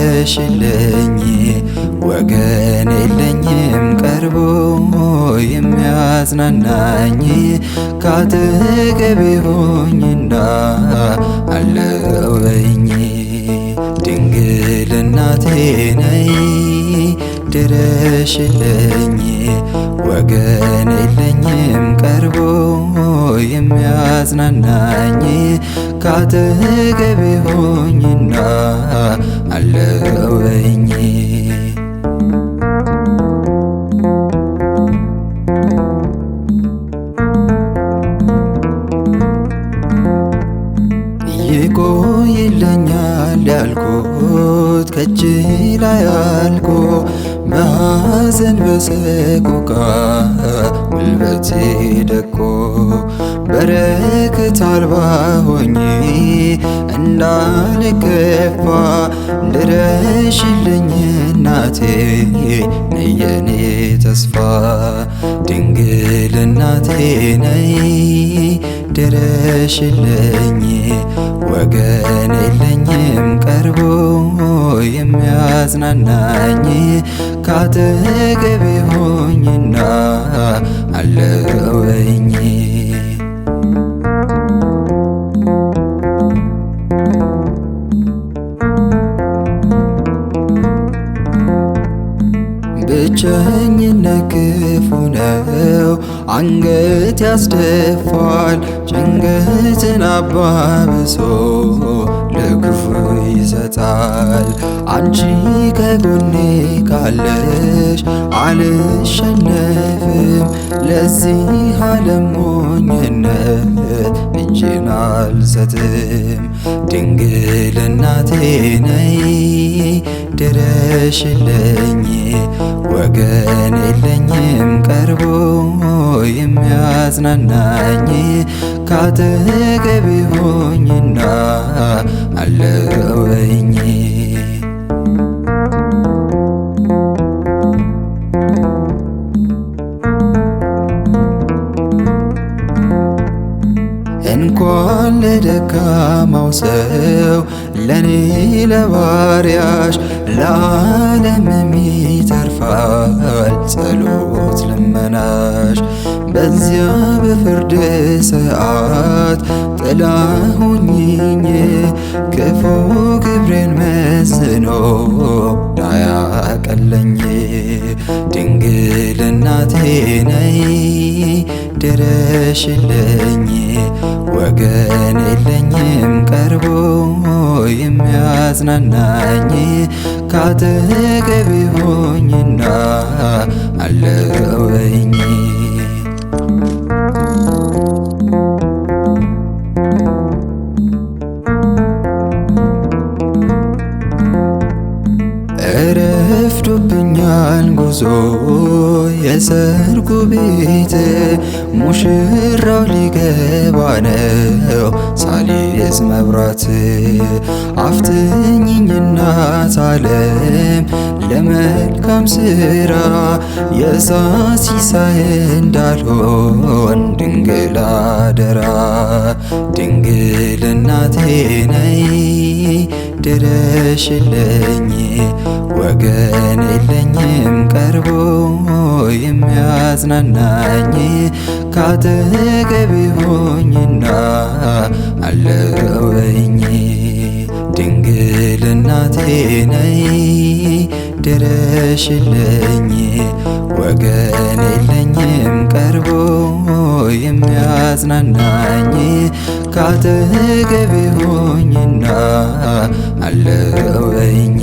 ድረሽልኝ ወገን የለኝም ቀርቦ የሚያጽናናኝ ካጠገቤ ሆኝና አለወኝ ድንግል እናቴ ነይ ድረሽልኝ ወገን የለኝም ቀርቦ የሚያጽናናኝ ካጠገቤ ሆኝና አለወኝ ይቆይልኛል ያልኩት ከእጅ ላይ አልቆ በሐዘን በሰቆቃ ጉልበቴ ደቆ በረከት አልባ ሆኜ እንዳልከፋ ድረሽልኝ እናቴ ነይ የኔ ተስፋ ድንግል እናቴ ነይ ድረሽልኝ ወገን የለኝም ቀርቦ የሚያጽናናኝ ካጠገቤ ሆኝና አለወኝ ብቸኝነት ክፉ ነው አንገት ያስደፋል ጭንቀትን አባብሶ ለክፉ ይሰጣል አንቺ ከጎኔ ካለሽ አልሸነፍም ለዚህ ዓለም ሞኝነት እጄን አልሰጥም ድንግል እናቴ ነይ ድረሽልኝ ወገን የለኝም ቀርቦ የሚያጽናናኝ ካጠገቤ ሆኝና አለወኝ እንኳን ለደካማው ሰው ለኔ ለባሪያሽ ለዓለምም ይተርፋል ጸሎት ልመናሽ በዚያ በፍርድ ሰዓት ጥላ ሁኚኝ ክፉ ግብሬን መዝኖ ዳያቀለኝ ድንግል እናቴ ነይ ድረሽልኝ ወገን የለኝም ቀርቦ የሚያጽናናኝ ካጠገቤ ሆኝና አለወኝ ረፍዶብኛል ጉዞ የሰርጉ ቤት ሙሽራው ሊገባ ነው ሳሊዝ መብራት አፍትኝኝ እናት ዓለም ለመልካም ስራ የእሳት ሲሳይ እንዳልሆን ድንግል አደራ ድንግል እናቴ ነይ ድረሽልኝ ወገን የለኝም ቀርቦ የሚያጽናናኝ ካጠገቤ ሆኝና አለወኝ ድንግል እናቴ ነይ ድረሽልኝ ወገን የለኝም ቀርቦ የሚያጽናናኝ ካጠገቤ ሆኝና አለወኝ